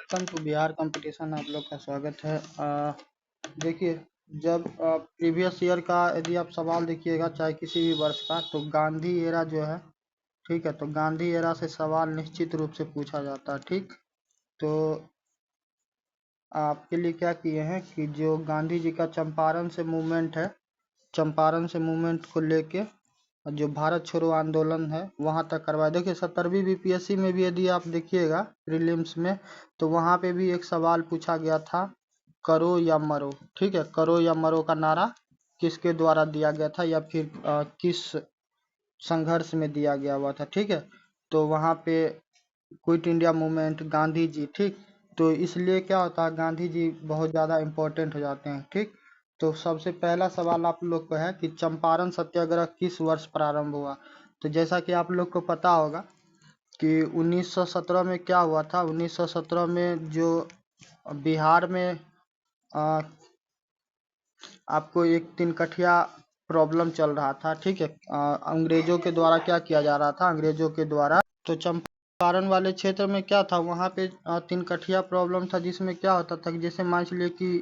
Welcome to Bihar competition. आप लोग का स्वागत है। देखिए, जब प्रीवियस ईयर का यदि आप सवाल देखिएगा चाहे किसी भी वर्ष का, तो गांधी एरा जो है, ठीक है, तो गांधी एरा से सवाल निश्चित रूप से पूछा जाता है। ठीक, तो आपके लिए क्या किए हैं कि जो गांधी जी का चंपारण से मूवमेंट है, चंपारण से मूवमेंट को लेके जो भारत छोड़ो आंदोलन है वहां तक करवाया। देखिए 17वीं बीपीएससी में भी यदि आप देखिएगा प्रीलिम्स में, तो वहां पे भी एक सवाल पूछा गया था, करो या मरो। ठीक है, करो या मरो का नारा किसके द्वारा दिया गया था या फिर किस संघर्ष में दिया गया हुआ था। ठीक है, तो वहां पे quit India movement, Gandhi ji. ठीक, तो इसलिए क्या होता है, गांधी जी बहुत ज़्यादा इम्पोर्टेंट हो जाते हैं। ठीक, तो सबसे पहला सवाल आप लोग को है कि चंपारण सत्याग्रह किस वर्ष प्रारंभ हुआ। तो जैसा कि आप लोग को पता होगा कि 1917 में क्या हुआ था। 1917 में जो बिहार में आ, आपको एक तिनकठिया प्रॉब्लम चल रहा था। ठीक है, अंग्रेजों के द्वारा क्या किया जा रहा था, अंग्रेजों के द्वारा, तो चंपारण वाले क्षेत्र में क्या था, वहां पे तिनकठिया प्रॉब्लम था, जिसमें क्या होता था कि जैसे मान चलिए कि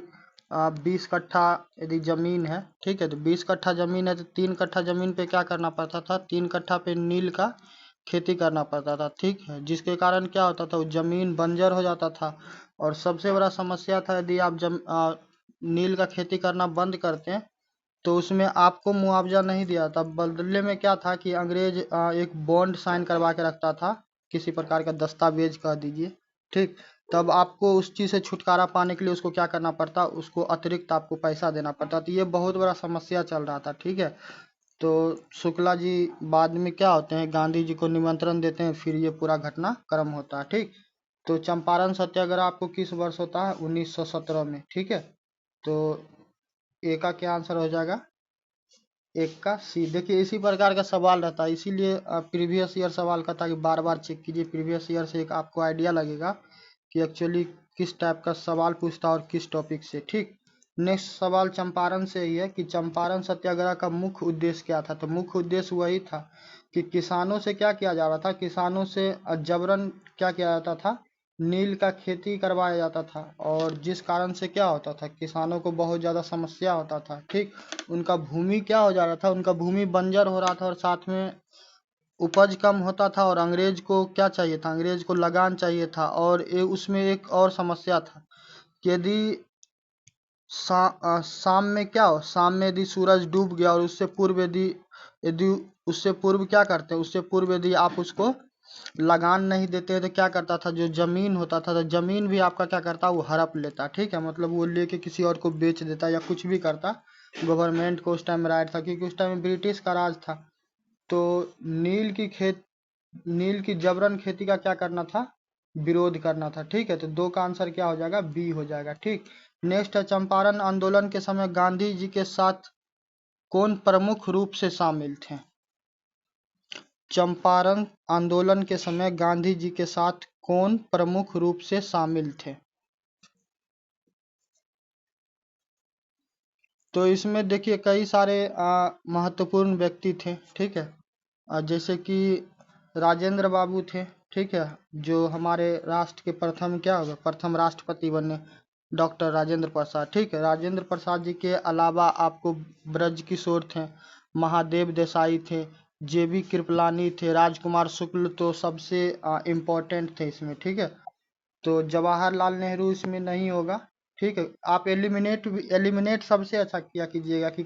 20 कट्ठा यदि जमीन है, ठीक है, तो 20 कट्ठा जमीन है तो 3 कट्ठा जमीन पे क्या करना पड़ता था, 3 कट्ठा पे नील का खेती करना पड़ता था। ठीक है, जिसके कारण क्या होता था, वो जमीन बंजर हो जाता था। और सबसे बड़ा समस्या था, यदि आप नील का खेती करना बंद करते हैं तो उसमें आपको मुआवजा नहीं दिया था। बदले में क्या था कि अंग्रेज एक बॉन्ड साइन करवा के रखता था, किसी प्रकार का दस्तावेज कह दीजिए। ठीक, तब आपको उस चीज़ से छुटकारा पाने के लिए उसको क्या करना पड़ता, उसको अतिरिक्त आपको पैसा देना पड़ता। तो ये बहुत बड़ा समस्या चल रहा था। ठीक है, तो शुक्ला जी बाद में क्या होते हैं, गांधी जी को निमंत्रण देते हैं, फिर ये पूरा घटनाक्रम होता है। ठीक, तो चंपारण सत्याग्रह आपको किस वर्ष होता है, 1917 में। ठीक है, तो ए का क्या आंसर हो जाएगा, एक का सी। देखिए इसी प्रकार का सवाल रहता है, इसीलिए प्रीवियस ईयर सवाल का था कि बार बार चेक कीजिए प्रीवियस ईयर से, एक आपको आइडिया लगेगा कि एक्चुअली किस टाइप का सवाल पूछता है और किस टॉपिक से। ठीक, नेक्स्ट सवाल चंपारण से ही है कि चंपारण सत्याग्रह का मुख्य उद्देश्य क्या था। तो मुख्य उद्देश्य वही था कि किसानों से क्या किया जा रहा था, किसानों से जबरन क्या किया जाता था, नील का खेती करवाया जाता था। और जिस कारण से क्या होता था, किसानों को बहुत ज़्यादा समस्या होता था। ठीक, उनका भूमि क्या हो जा रहा था, उनका भूमि बंजर हो रहा था और साथ में उपज कम होता था। और अंग्रेज को क्या चाहिए था, अंग्रेज को लगान चाहिए था। और उसमें एक और समस्या था कि यदि शाम में क्या हो, शाम में यदि सूरज डूब गया और उससे पूर्व यदि यदि उससे पूर्व क्या करते हैं, उससे पूर्व यदि आप उसको लगान नहीं देते तो क्या करता था, जो जमीन होता था, तो जमीन भी आपका क्या करता, वो हड़प लेता। ठीक है, मतलब वो लेके किसी और को बेच देता या कुछ भी करता। गवर्नमेंट को उस टाइम राइट था, क्योंकि उस टाइम ब्रिटिश का राज था। तो नील की जबरन खेती का क्या करना था, विरोध करना था। ठीक है, तो दो का आंसर क्या हो जाएगा, बी हो जाएगा। ठीक, नेक्स्ट है चंपारण आंदोलन के समय गांधी जी के साथ कौन प्रमुख रूप से शामिल थे। चंपारण आंदोलन के समय गांधी जी के साथ कौन प्रमुख रूप से शामिल थे। तो इसमें देखिए कई सारे महत्वपूर्ण व्यक्ति थे। ठीक है, जैसे कि राजेंद्र बाबू थे। ठीक है, जो हमारे राष्ट्र के प्रथम क्या होगा, प्रथम राष्ट्रपति बने, डॉक्टर राजेंद्र प्रसाद। ठीक है, राजेंद्र प्रसाद जी के अलावा आपको ब्रज किशोर थे, महादेव देसाई थे, जेबी कृपलानी थे, राजकुमार शुक्ल तो सबसे इम्पोर्टेंट थे इसमें। ठीक है, तो जवाहरलाल नेहरू इसमें नहीं होगा। ठीक है, आप एलिमिनेट सबसे अच्छा किया कीजिएगा कि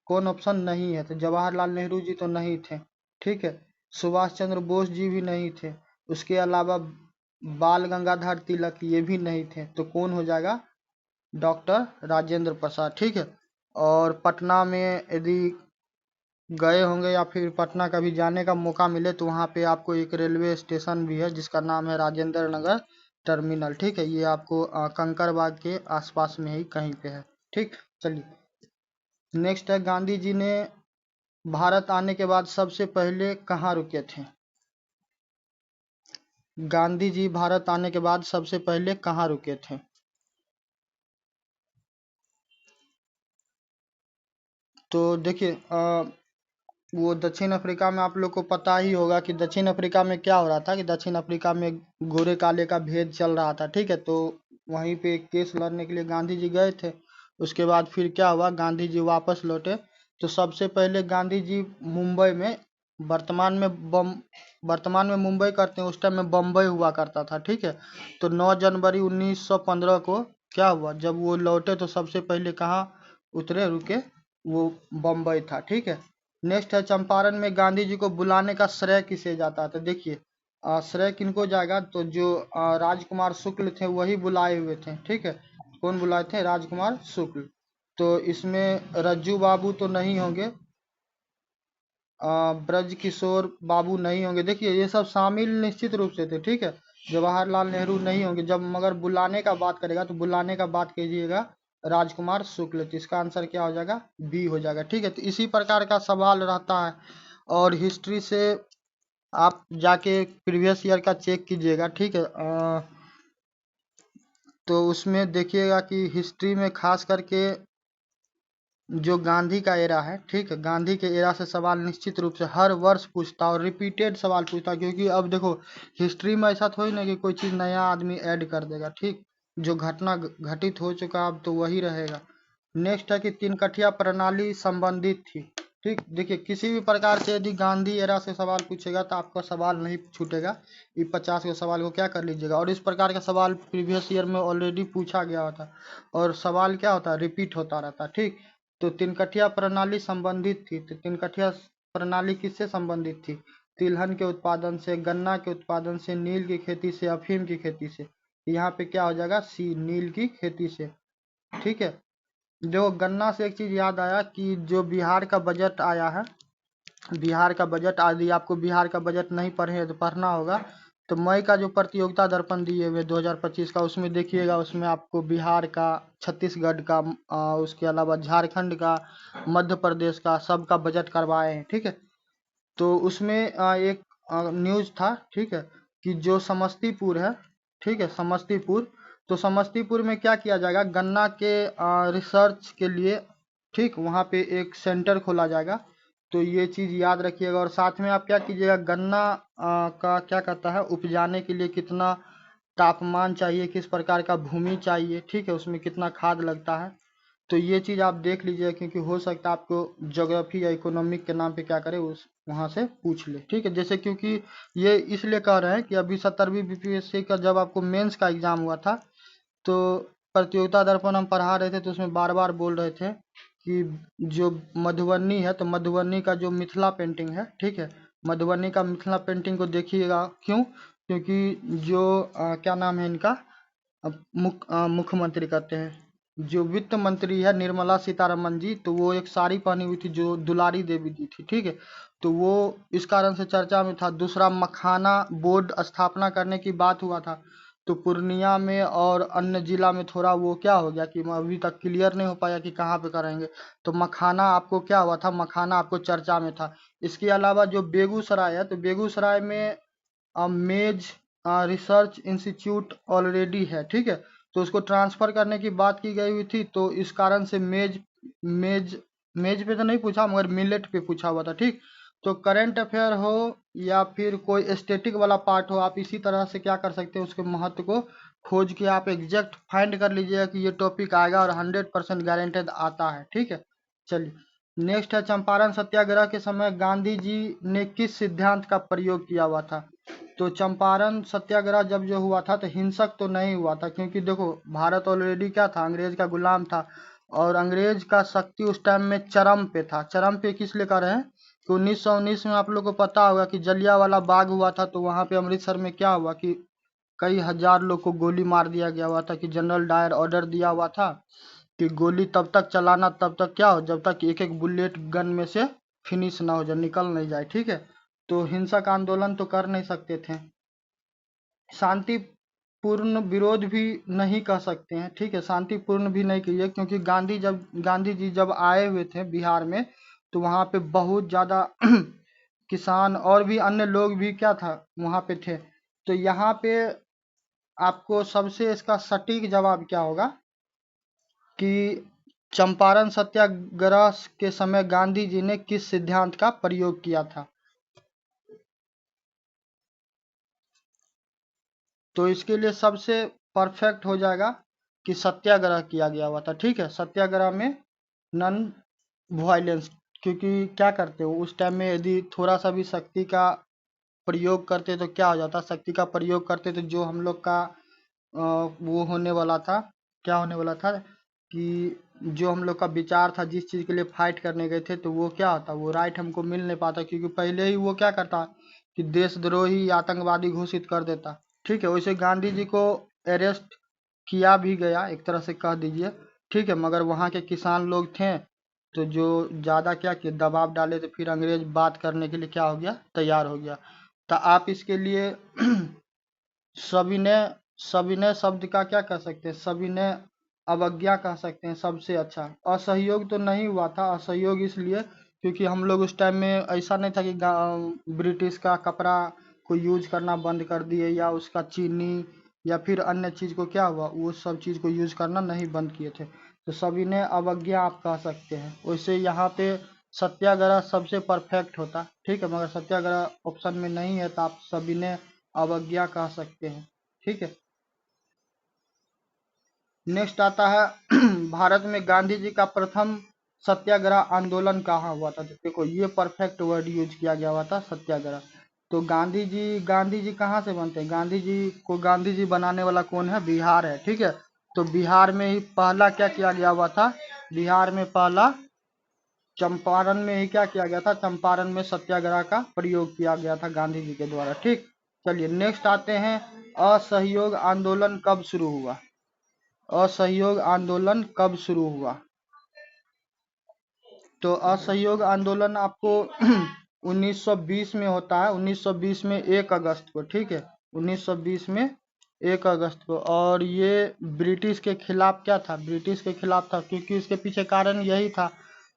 कौन ऑप्शन नहीं है। तो जवाहरलाल नेहरू जी तो नहीं थे। ठीक है, सुभाष चंद्र बोस जी भी नहीं थे, उसके अलावा बाल गंगाधर तिलक ये भी नहीं थे। तो कौन हो जाएगा, डॉक्टर राजेंद्र प्रसाद। ठीक है, और पटना में यदि गए होंगे या फिर पटना कभी जाने का मौका मिले तो वहाँ पे आपको एक रेलवे स्टेशन भी है जिसका नाम है राजेंद्र नगर टर्मिनल। ठीक है, ये आपको कंकड़बाग के आसपास में ही कहीं पे है। ठीक, चलिए नेक्स्ट है, गांधी जी ने भारत आने के बाद सबसे पहले कहाँ रुके थे। गांधी जी भारत आने के बाद सबसे पहले कहाँ रुके थे। तो देखिए वो दक्षिण अफ्रीका में आप लोग को पता ही होगा कि दक्षिण अफ्रीका में क्या हो रहा था, कि दक्षिण अफ्रीका में गोरे काले का भेद चल रहा था, ठीक है। तो वहीं पे केस लड़ने के लिए गांधी जी गए थे। उसके बाद फिर क्या हुआ, गांधी जी वापस लौटे। तो सबसे पहले गांधी जी मुंबई में, वर्तमान में वर्तमान में मुंबई करते हैं, उस टाइम में बम्बई हुआ करता था, ठीक है। तो 9 जनवरी 1915 को क्या हुआ, जब वो लौटे तो सबसे पहले कहाँ उतरे, रुके, वो बम्बई था, ठीक है। नेक्स्ट है, चंपारण में गांधी जी को बुलाने का श्रेय किसे जाता है। तो देखिए, श्रेय किनको जाएगा, तो जो राजकुमार शुक्ल थे वही बुलाए हुए थे, ठीक है। कौन बुलाए थे, राजकुमार शुक्ल। तो इसमें रज्जू बाबू तो नहीं होंगे, ब्रज किशोर बाबू नहीं होंगे। देखिए ये सब शामिल निश्चित रूप से थे, ठीक है। जवाहरलाल नेहरू नहीं होंगे। जब मगर बुलाने का बात करेगा तो बुलाने का बात कीजिएगा राजकुमार शुक्ल। तो इसका आंसर क्या हो जाएगा, बी हो जाएगा, ठीक है। तो इसी प्रकार का सवाल रहता है। और हिस्ट्री से आप जाके प्रीवियस ईयर का चेक कीजिएगा, ठीक है। तो उसमें देखिएगा कि हिस्ट्री में खास करके जो गांधी का एरा है, ठीक है, गांधी के एरा से सवाल निश्चित रूप से हर वर्ष पूछता और रिपीटेड सवाल पूछता, क्योंकि अब देखो हिस्ट्री में ऐसा थोड़ी ना कि कोई चीज़ नया आदमी ऐड कर देगा, ठीक। जो घटना घटित हो चुका अब तो वही रहेगा। नेक्स्ट है कि तीन कठिया प्रणाली संबंधित थी, ठीक। देखिए किसी भी प्रकार से यदि गांधी एरा से सवाल पूछेगा तो आपका सवाल नहीं छूटेगा। ये 50 के सवाल को क्या कर लीजिएगा। और इस प्रकार का सवाल प्रीवियस ईयर में ऑलरेडी पूछा गया होता, और सवाल क्या होता है, रिपीट होता रहता, ठीक। तो तिनकठिया प्रणाली संबंधित थी। तो तिनकठिया प्रणाली किससे संबंधित थी, तिलहन के उत्पादन से, गन्ना के उत्पादन से, नील की खेती से, अफीम की खेती से। यहाँ पे क्या हो जाएगा, सी, नील की खेती से, ठीक है। जो गन्ना से एक चीज याद आया कि जो बिहार का बजट आया है, बिहार का बजट, आदि आपको बिहार का बजट नहीं पढ़े हैं तो पढ़ना होगा। तो मई का जो प्रतियोगिता दर्पण दिए हुए 2025 का, उसमें देखिएगा, उसमें आपको बिहार का, छत्तीसगढ़ का, उसके अलावा झारखंड का, मध्य प्रदेश का, सबका बजट करवाए हैं, ठीक है। तो उसमें एक न्यूज था, ठीक है, कि जो समस्तीपुर है, ठीक है, समस्तीपुर, तो समस्तीपुर में क्या किया जाएगा, गन्ना के रिसर्च के लिए, ठीक, वहाँ पे एक सेंटर खोला जाएगा। तो ये चीज़ याद रखिएगा। और साथ में आप क्या कीजिएगा, गन्ना का क्या कहता है, उपजाने के लिए कितना तापमान चाहिए, किस प्रकार का भूमि चाहिए, ठीक है, उसमें कितना खाद लगता है। तो ये चीज़ आप देख लीजिए, क्योंकि हो सकता है आपको ज्योग्राफी या इकोनॉमिक के नाम पे क्या करे, उस वहाँ से पूछ ले, ठीक है। जैसे क्योंकि ये इसलिए कह रहे हैं कि अभी 70वीं बीपीएससी का जब आपको मेंस का एग्जाम हुआ था, तो प्रतियोगिता दर्पण हम पढ़ा रहे थे, तो उसमें बार बार बोल रहे थे कि जो मधुबनी है, तो मधुबनी का जो मिथिला पेंटिंग है, ठीक है, मधुबनी का मिथिला पेंटिंग को देखिएगा। क्यों, क्योंकि जो क्या नाम है इनका, मुख्यमंत्री कहते हैं, जो वित्त मंत्री है निर्मला सीतारमन जी, तो वो एक साड़ी पहनी हुई थी जो दुलारी देवी दी थी, ठीक है। तो वो इस कारण से चर्चा में था। दूसरा, मखाना बोर्ड स्थापना करने की बात हुआ था, तो पूर्णिया में और अन्य जिला में थोड़ा वो क्या हो गया कि अभी तक क्लियर नहीं हो पाया कि कहाँ पे करेंगे। तो मखाना आपको क्या हुआ था, मखाना आपको चर्चा में था। इसके अलावा जो बेगूसराय है, तो बेगूसराय में मेज रिसर्च इंस्टीट्यूट ऑलरेडी है, ठीक है। तो उसको ट्रांसफर करने की बात की गई हुई थी, तो इस कारण से मेज मेज पे तो नहीं पूछा, मगर मिलेट पे पूछा हुआ था, ठीक। तो करंट अफेयर हो या फिर कोई स्टेटिक वाला पार्ट हो, आप इसी तरह से क्या कर सकते हैं, उसके महत्व को खोज के आप एग्जैक्ट फाइंड कर लीजिएगा कि ये टॉपिक आएगा, और 100% गारंटेड आता है, ठीक है। चलिए, नेक्स्ट है, चंपारण सत्याग्रह के समय गांधी जी ने किस सिद्धांत का प्रयोग किया हुआ था। तो चंपारण सत्याग्रह जब जो हुआ था, तो हिंसक तो नहीं हुआ था, क्योंकि देखो भारत ऑलरेडी क्या था, अंग्रेज का गुलाम था। और अंग्रेज का शक्ति उस टाइम में चरम पे था। चरम पे किस लिए कर रहे हैं, कि 1919 में आप लोग को पता होगा कि जलियांवाला बाग हुआ था। तो वहां पे अमृतसर में क्या हुआ कि कई हजार लोग को गोली मार दिया गया हुआ था, कि जनरल डायर ऑर्डर दिया हुआ था कि गोली तब तक चलाना, तब तक क्या हो, जब तक एक एक बुलेट गन में से फिनिश ना हो जाए, निकल नहीं जाए, ठीक है। तो हिंसक आंदोलन तो कर नहीं सकते थे। शांतिपूर्ण विरोध भी नहीं कह सकते हैं, ठीक है, शांतिपूर्ण भी नहीं किए, क्योंकि गांधी जी जब आए हुए थे बिहार में, तो वहाँ पे बहुत ज़्यादा किसान और भी अन्य लोग भी क्या था, वहाँ पे थे। तो यहाँ पे आपको सबसे इसका सटीक जवाब क्या होगा कि चंपारण सत्याग्रह के समय गांधी जी ने किस सिद्धांत का प्रयोग किया था? तो इसके लिए सबसे परफेक्ट हो जाएगा कि सत्याग्रह किया गया हुआ था। ठीक है, सत्याग्रह में नॉन वायलेंस, क्योंकि क्या करते हो उस टाइम में, यदि थोड़ा सा भी शक्ति का प्रयोग करते तो क्या हो जाता, शक्ति का प्रयोग करते तो जो हम लोग का वो होने वाला था, क्या होने वाला था कि जो हम लोग का विचार था, जिस चीज के लिए फाइट करने गए थे, तो वो क्या होता, वो राइट हमको मिल नहीं पाता, क्योंकि पहले ही वो क्या करता कि देशद्रोही आतंकवादी घोषित कर देता। ठीक है, वैसे गांधी जी को अरेस्ट किया भी गया एक तरह से कह दीजिए। ठीक है, मगर वहाँ के किसान लोग थे तो जो ज़्यादा क्या कि दबाव डाले, तो फिर अंग्रेज बात करने के लिए क्या हो गया, तैयार हो गया। तो आप इसके लिए सविनय, सविनय शब्द का क्या कह सकते हैं, सविनय अवज्ञा कह सकते हैं सबसे अच्छा। असहयोग तो नहीं हुआ था, असहयोग इसलिए क्योंकि हम लोग उस टाइम में ऐसा नहीं था कि ब्रिटिश का कपड़ा को यूज करना बंद कर दिए, या उसका चीनी या फिर अन्य चीज को क्या हुआ, वो सब चीज को यूज करना नहीं बंद किए थे। तो सविनय अवज्ञा आप कह सकते हैं। वैसे यहाँ पे सत्याग्रह सबसे परफेक्ट होता। ठीक है, मगर सत्याग्रह ऑप्शन में नहीं है तो आप सविनय अवज्ञा कह सकते हैं। ठीक है, नेक्स्ट आता है भारत में गांधी जी का प्रथम सत्याग्रह आंदोलन कहाँ हुआ था? तो देखो ये परफेक्ट वर्ड यूज किया गया हुआ था, सत्याग्रह। तो गांधी जी कहाँ से बनते हैं? गांधी जी को गांधी जी बनाने वाला कौन है? बिहार है। ठीक है, तो बिहार में ही पहला क्या किया गया हुआ था, बिहार में पहला चंपारण में ही क्या किया गया था, चंपारण में सत्याग्रह का प्रयोग किया गया था गांधी जी के द्वारा। ठीक, चलिए नेक्स्ट आते हैं, असहयोग आंदोलन कब शुरू हुआ? असहयोग आंदोलन कब शुरू हुआ? तो असहयोग आंदोलन आपको 1920 में होता है, 1920 में 1 अगस्त को। ठीक है, 1920 में 1 अगस्त को। और ये ब्रिटिश के खिलाफ क्या था, ब्रिटिश के खिलाफ था, क्योंकि इसके पीछे कारण यही था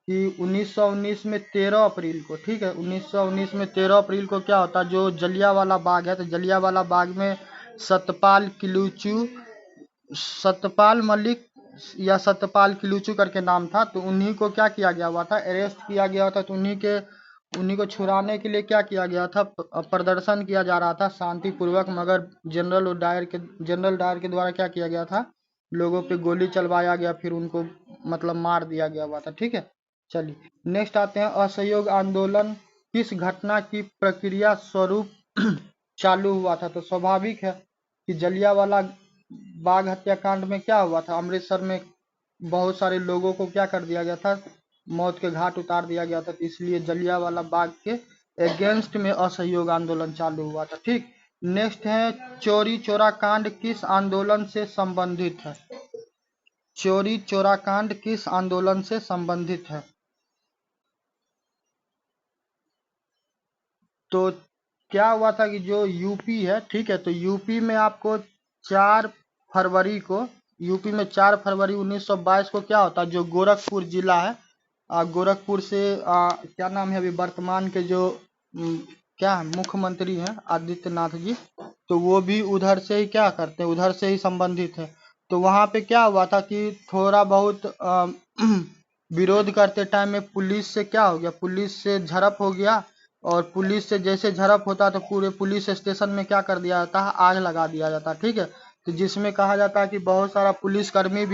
कि 1919 में 13 अप्रैल को, ठीक है, 1919 में 13 अप्रैल को क्या होता, जो जलियांवाला बाग है, तो जलियांवाला बाग में सतपाल किलूचू, सतपाल मलिक या सतपाल किलूचू करके नाम था, तो उन्हीं को क्या किया गया हुआ था, अरेस्ट किया गया था। तो उन्हीं को छुड़ाने के लिए क्या किया गया था, प्रदर्शन किया जा रहा था शांतिपूर्वक, मगर जनरल डायर के द्वारा क्या किया गया था, लोगों पे गोली चलवाया गया, फिर उनको मतलब मार दिया गया हुआ था। ठीक है, चलिए नेक्स्ट आते हैं, असहयोग आंदोलन किस घटना की प्रक्रिया स्वरूप चालू हुआ था? तो स्वाभाविक है कि जलियांवाला बाग हत्याकांड में क्या हुआ था, अमृतसर में बहुत सारे लोगों को क्या कर दिया गया था, मौत के घाट उतार दिया गया था। तो इसलिए जलियांवाला बाग के अगेंस्ट में असहयोग आंदोलन चालू हुआ था। ठीक, नेक्स्ट है, चौरी चौरा कांड किस आंदोलन से संबंधित है? चौरी चौरा कांड किस आंदोलन से संबंधित है? तो क्या हुआ था कि जो यूपी है, ठीक है, तो यूपी में आपको 4 फरवरी को, यूपी में 4 फरवरी 1922 को क्या होता है, जो गोरखपुर जिला है, गोरखपुर से क्या नाम है अभी वर्तमान के जो क्या है, मुख्यमंत्री हैं आदित्यनाथ जी, तो वो भी उधर से ही क्या करते हैं, उधर से ही संबंधित है। तो वहां पे क्या हुआ था कि थोड़ा बहुत विरोध करते टाइम में पुलिस से क्या हो गया, पुलिस से झड़प हो गया, और पुलिस से जैसे झड़प होता है तो पूरे पुलिस स्टेशन में क्या कर दिया जाता है, आग लगा दिया जाता है। ठीक है, तो जिसमें कहा जाता है कि बहुत सारा पुलिसकर्मी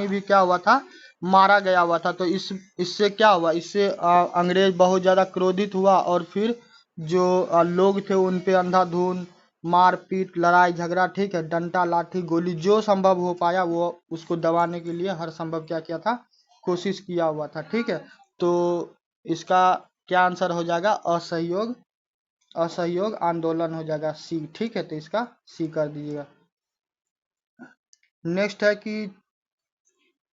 भी क्या हुआ था, मारा गया हुआ था। तो इससे क्या हुआ, इससे अंग्रेज बहुत ज्यादा क्रोधित हुआ, और फिर जो लोग थे उन पे अंधाधुंध मारपीट, लड़ाई झगड़ा, ठीक है, डंडा लाठी गोली जो संभव हो पाया वो उसको दबाने के लिए हर संभव क्या किया था, कोशिश किया हुआ था। ठीक है, तो इसका क्या आंसर हो जाएगा, असहयोग, असहयोग आंदोलन हो जाएगा सी। ठीक है, तो इसका सी कर दीजिएगा। नेक्स्ट है कि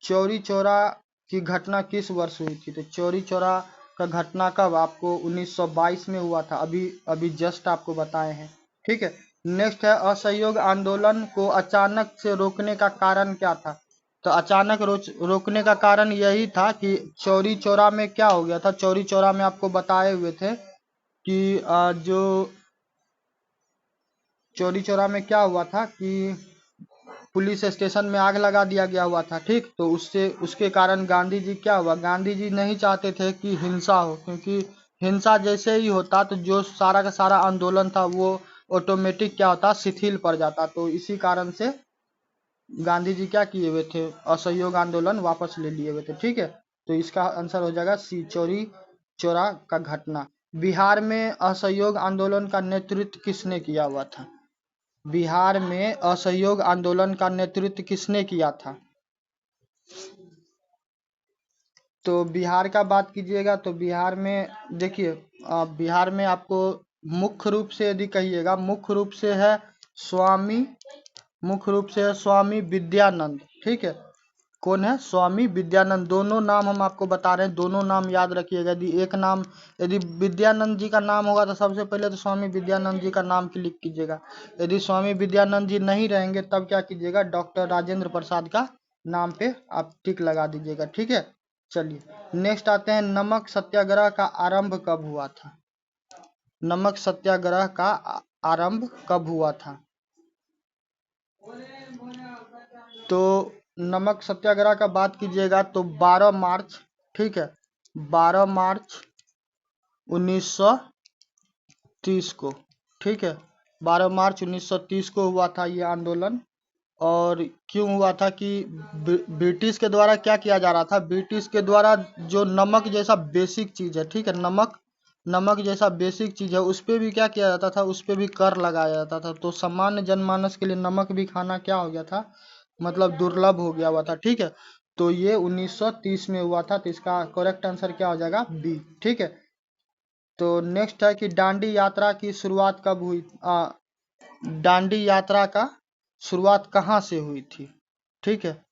चौरी चौरा की घटना किस वर्ष हुई थी? तो चौरी चौरा का घटना कब, आपको 1922 में हुआ था, अभी अभी जस्ट आपको बताए हैं। ठीक है, नेक्स्ट है, असहयोग आंदोलन को अचानक से रोकने का कारण क्या था? तो अचानक रोकने का कारण यही था कि चौरी चौरा में क्या हो गया था, चौरी चौरा में आपको बताए हुए थे कि जो चौरी चौरा में क्या हुआ था कि पुलिस स्टेशन में आग लगा दिया गया हुआ था। ठीक, तो उसके कारण गांधी जी क्या हुआ, गांधी जी नहीं चाहते थे कि हिंसा हो, क्योंकि हिंसा जैसे ही होता तो जो सारा का सारा आंदोलन था वो ऑटोमेटिक क्या होता, शिथिल पड़ जाता। तो इसी कारण से गांधी जी क्या किए हुए थे, असहयोग आंदोलन वापस ले लिए हुए थे। ठीक है, तो इसका आंसर हो जाएगा सी, चोरी चौरा का घटना। बिहार में असहयोग आंदोलन का नेतृत्व किसने किया हुआ था? बिहार में असहयोग आंदोलन का नेतृत्व किसने किया था? तो बिहार का बात कीजिएगा तो बिहार में देखिए, बिहार में आपको मुख्य रूप से यदि कहिएगा, मुख्य रूप से है स्वामी, मुख्य रूप से है स्वामी विद्यानंद। ठीक है, कौन है? स्वामी विद्यानंद। दोनों नाम हम आपको बता रहे हैं, दोनों नाम याद रखिएगा। यदि एक नाम, यदि विद्यानंद जी का नाम होगा तो सबसे पहले तो स्वामी विद्यानंद जी का नाम क्लिक कीजिएगा। यदि स्वामी विद्यानंद जी नहीं रहेंगे तब क्या कीजिएगा, डॉक्टर राजेंद्र प्रसाद का नाम पे आप टिक लगा दीजिएगा। ठीक है, चलिए नेक्स्ट आते हैं, नमक सत्याग्रह का आरंभ कब हुआ था? नमक सत्याग्रह का आरंभ कब हुआ था? तो नमक सत्याग्रह का बात कीजिएगा तो 12 मार्च, ठीक है, 12 मार्च 1930 को। ठीक है, 12 मार्च 1930 को हुआ था ये आंदोलन। और क्यों हुआ था कि ब्रिटिश के द्वारा क्या किया जा रहा था, ब्रिटिश के द्वारा जो नमक जैसा बेसिक चीज है, ठीक है, नमक, नमक जैसा बेसिक चीज है, उस पर भी क्या किया जाता था, उस पर भी कर लगाया जाता था। तो सामान्य जनमानस के लिए नमक भी खाना क्या हो गया था, मतलब दुर्लभ हो गया हुआ था। ठीक है, तो ये 1930 में हुआ था। तो इसका करेक्ट आंसर क्या हो जाएगा, बी। ठीक है, तो नेक्स्ट है कि दांडी यात्रा की शुरुआत कब हुई? दांडी यात्रा का शुरुआत कहाँ से हुई थी? ठीक है,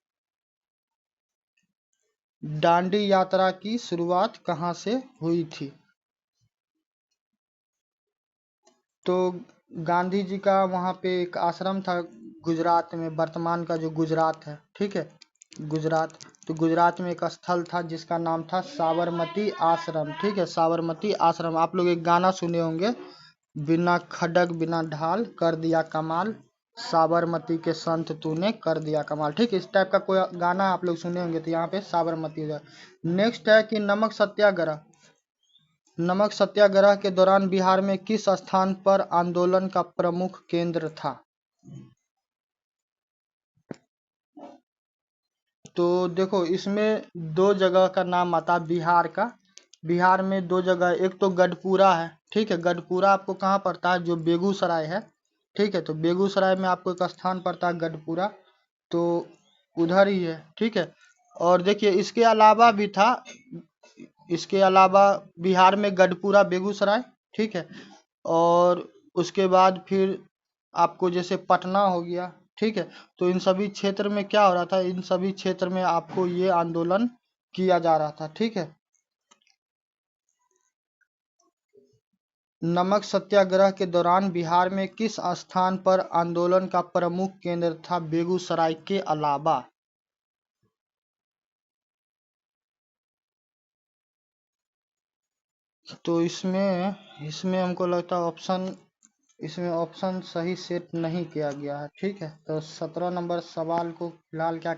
दांडी यात्रा की शुरुआत कहाँ से हुई थी? तो गांधी जी का वहाँ पे एक आश्रम था गुजरात में, वर्तमान का जो गुजरात है, ठीक है, गुजरात। तो गुजरात में एक स्थल था जिसका नाम था साबरमती आश्रम। ठीक है, साबरमती आश्रम। आप लोग एक गाना सुने होंगे, बिना खडग बिना ढाल कर दिया कमाल, साबरमती के संत तूने कर दिया कमाल। ठीक, इस टाइप का कोई गाना आप लोग सुने होंगे, तो यहाँ पे साबरमती है। नेक्स्ट है कि नमक सत्याग्रह, नमक सत्याग्रह के दौरान बिहार में किस स्थान पर आंदोलन का प्रमुख केंद्र था? तो देखो, इसमें दो जगह का नाम आता है बिहार का। बिहार में दो जगह, एक तो गढ़पुरा है। ठीक है, गढ़पुरा आपको कहाँ पड़ता है, जो बेगूसराय है। ठीक है, तो बेगूसराय में आपको एक स्थान पड़ता है गढ़पुरा, तो उधर ही है। ठीक है, और देखिए इसके अलावा भी था, इसके अलावा बिहार में गढ़पुरा, बेगूसराय, ठीक है, और उसके बाद फिर आपको जैसे पटना हो गया। ठीक है, तो इन सभी क्षेत्र में क्या हो रहा था, इन सभी क्षेत्र में आपको ये आंदोलन किया जा रहा था। ठीक है, नमक सत्याग्रह के दौरान बिहार में किस स्थान पर आंदोलन का प्रमुख केंद्र था बेगूसराय के अलावा? तो इसमें इसमें हमको लगता है ऑप्शन, इसमें ऑप्शन सही सेट नहीं किया गया है। ठीक है, तो 17 नंबर सवाल को फिलहाल क्या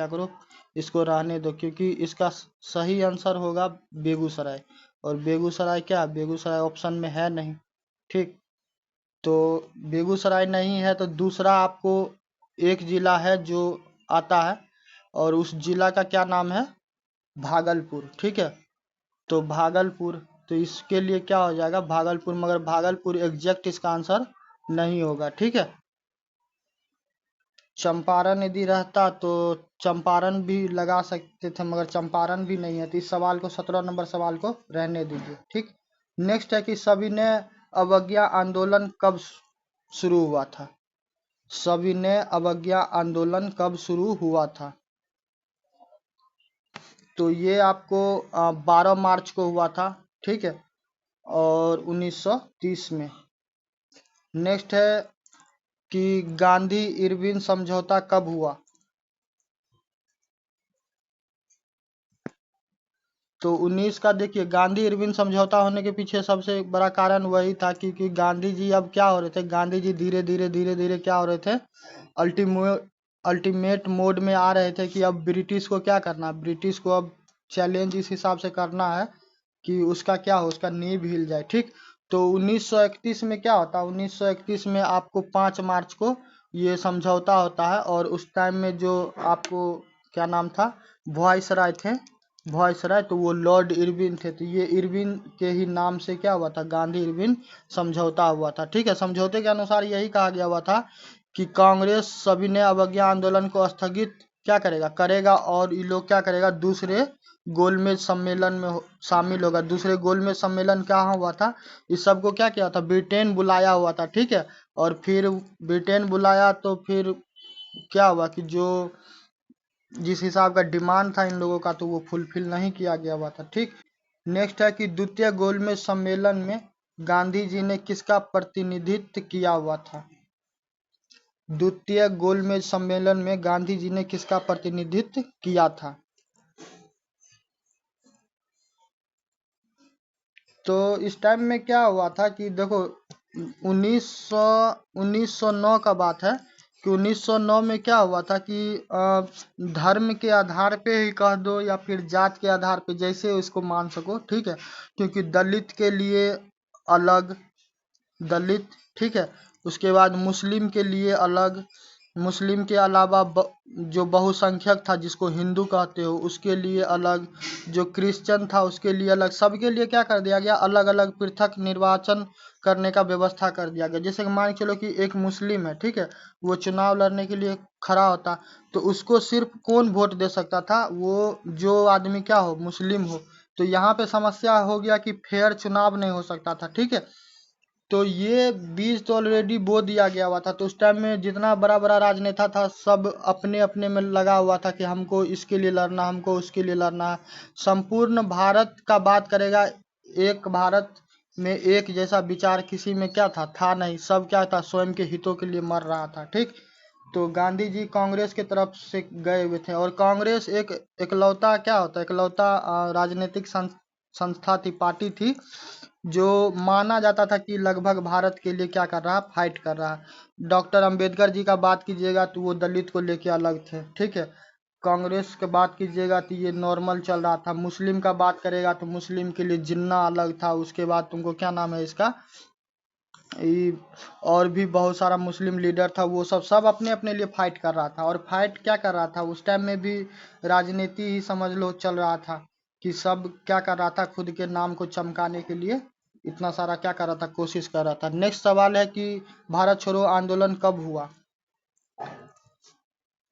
करो, इसको रहने दो, क्योंकि इसका सही आंसर होगा बेगूसराय। और बेगूसराय क्या, बेगूसराय ऑप्शन में है नहीं। ठीक, तो बेगूसराय नहीं है, तो दूसरा आपको एक जिला है जो आता है, और उस जिला का क्या नाम है, भागलपुर। ठीक है, तो भागलपुर, तो इसके लिए क्या हो जाएगा, भागलपुर, मगर भागलपुर एग्जैक्ट इसका आंसर नहीं होगा। ठीक है, चंपारण यदि रहता तो चंपारण भी लगा सकते थे, मगर चंपारण भी नहीं है। तो इस सवाल को, 17 नंबर सवाल को रहने दीजिए। ठीक, नेक्स्ट है कि सविनय अवज्ञा आंदोलन कब शुरू हुआ था? सविनय अवज्ञा आंदोलन कब शुरू हुआ था? तो ये आपको 12 मार्च को हुआ था। ठीक है, और 1930 में। नेक्स्ट है कि गांधी इरविन समझौता कब हुआ? तो 19 का देखिए, गांधी इरविन समझौता होने के पीछे सबसे बड़ा कारण वही था, क्योंकि गांधी जी अब क्या हो रहे थे, गांधी जी धीरे धीरे धीरे धीरे क्या हो रहे थे, अल्टीमेट मोड में आ रहे थे कि अब ब्रिटिश को क्या करना, ब्रिटिश को अब चैलेंज इस हिसाब से करना है कि उसका क्या हो, उसका नींव हिल जाए। ठीक, तो 1931 में क्या होता है, 1931 में आपको 5 मार्च को ये समझौता होता है। और उस टाइम में जो आपको क्या नाम था, वॉइसराय थे, वॉइसराय, तो वो लॉर्ड इरविन थे। तो ये इरविन के ही नाम से क्या हुआ था, गांधी इरविन समझौता हुआ था। ठीक है, समझौते के अनुसार यही कहा गया हुआ था कि कांग्रेस सविनय अवज्ञा आंदोलन को स्थगित क्या करेगा, करेगा, और ये लोग क्या करेगा, दूसरे गोलमेज सम्मेलन में शामिल होगा। दूसरे गोलमेज सम्मेलन क्या हुआ था, इस सबको क्या किया था, ब्रिटेन बुलाया हुआ था। ठीक है, और फिर ब्रिटेन बुलाया तो फिर क्या हुआ कि जो जिस हिसाब का डिमांड था इन लोगों का, तो वो फुलफिल नहीं किया गया हुआ था। ठीक, नेक्स्ट है कि द्वितीय गोलमेज सम्मेलन में गांधी जी ने किसका प्रतिनिधित्व किया हुआ था। द्वितीय गोलमेज सम्मेलन में गांधी जी ने किसका प्रतिनिधित्व किया था। तो इस टाइम में क्या हुआ था कि देखो 1909 का बात है कि 1909 में क्या हुआ था कि धर्म के आधार पे ही कह दो या फिर जात के आधार पे, जैसे इसको मान सको। ठीक है, क्योंकि दलित के लिए अलग दलित, ठीक है, उसके बाद मुस्लिम के लिए अलग, मुस्लिम के अलावा जो बहुसंख्यक था जिसको हिंदू कहते हो उसके लिए अलग, जो क्रिश्चियन था उसके लिए अलग, सबके लिए क्या कर दिया गया, अलग अलग पृथक निर्वाचन करने का व्यवस्था कर दिया गया। जैसे कि मान के चलो कि एक मुस्लिम है, ठीक है, वो चुनाव लड़ने के लिए खड़ा होता, तो उसको सिर्फ कौन वोट दे सकता था, वो जो आदमी क्या हो, मुस्लिम हो। तो यहाँ पे समस्या हो गया कि फेयर चुनाव नहीं हो सकता था। ठीक है, तो ये बीज तो ऑलरेडी बो दिया गया हुआ था। तो उस टाइम में जितना बड़ा बड़ा राजनेता था सब अपने अपने में लगा हुआ था कि हमको इसके लिए लड़ना, हमको उसके लिए लड़ना है। संपूर्ण भारत का बात करेगा, एक भारत में एक जैसा विचार किसी में क्या था नहीं, सब क्या था, स्वयं के हितों के लिए मर रहा था। ठीक, तो गांधी जी कांग्रेस के तरफ से गए हुए थे, और कांग्रेस एक इकलौता क्या होता है, इकलौता राजनीतिक संस्था थी, पार्टी थी, जो माना जाता था कि लगभग भारत के लिए क्या कर रहा, फाइट कर रहा। डॉक्टर अंबेडकर जी का बात कीजिएगा तो वो दलित को लेके अलग थे। ठीक है, कांग्रेस की बात कीजिएगा तो ये नॉर्मल चल रहा था। मुस्लिम का बात करेगा तो मुस्लिम के लिए जिन्ना अलग था। उसके बाद तुमको क्या नाम है इसका, और भी बहुत सारा मुस्लिम लीडर था, वो सब अपने अपने लिए फाइट कर रहा था। और फाइट क्या कर रहा था, उस टाइम में भी राजनीति ही समझ लो चल रहा था कि सब क्या कर रहा था, खुद के नाम को चमकाने के लिए इतना सारा क्या कर रहा था, कोशिश कर रहा था। नेक्स्ट सवाल है कि भारत छोड़ो आंदोलन कब हुआ।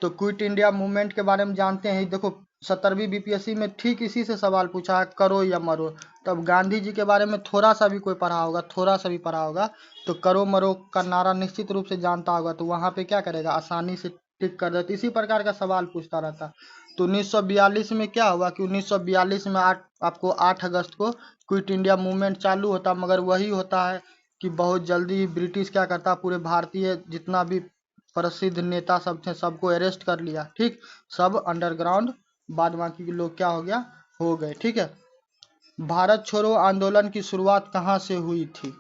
तो क्विट इंडिया मूवमेंट के बारे में जानते हैं। देखो 17वीं बीपीएससी में ठीक इसी से सवाल पूछा है, करो या मरो। तब गांधी जी के बारे में थोड़ा सा भी कोई पढ़ा होगा, थोड़ा सा भी पढ़ा होगा, तो करो मरो का नारा निश्चित रूप से जानता होगा, तो वहां पे क्या करेगा, आसानी से टिक कर देते। इसी प्रकार का सवाल पूछता रहता। तो 1942 में क्या हुआ कि 1942 में आपको 8 अगस्त को क्विट इंडिया मूवमेंट चालू होता, मगर वही होता है कि बहुत जल्दी ब्रिटिश क्या करता, पूरे भारतीय जितना भी प्रसिद्ध नेता सब थे सबको अरेस्ट कर लिया। ठीक, सब अंडरग्राउंड, बाद बाकी के लोग क्या हो गया, हो गए। ठीक है, भारत छोड़ो आंदोलन की शुरुआत कहाँ से हुई थी।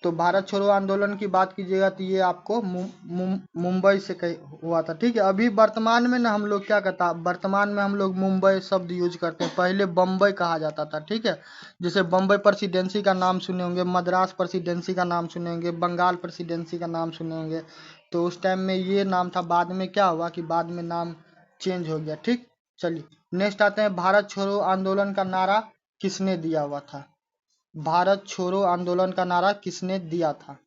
तो भारत छोड़ो आंदोलन की बात कीजिएगा तो ये आपको मुंबई से हुआ था। ठीक है, अभी वर्तमान में ना हम लोग क्या कहता, वर्तमान में हम लोग मुंबई शब्द यूज करते हैं, पहले बम्बई कहा जाता था। ठीक है, जैसे बम्बई प्रेसिडेंसी का नाम सुने होंगे, मद्रास प्रेसिडेंसी का नाम सुने होंगे, बंगाल प्रेसिडेंसी का नाम सुने होंगे। तो उस टाइम में ये नाम था, बाद में क्या हुआ कि बाद में नाम चेंज हो गया। ठीक, चलिए नेक्स्ट आते हैं, भारत छोड़ो आंदोलन का नारा किसने दिया हुआ था। भारत छोड़ो आंदोलन का नारा किसने दिया था।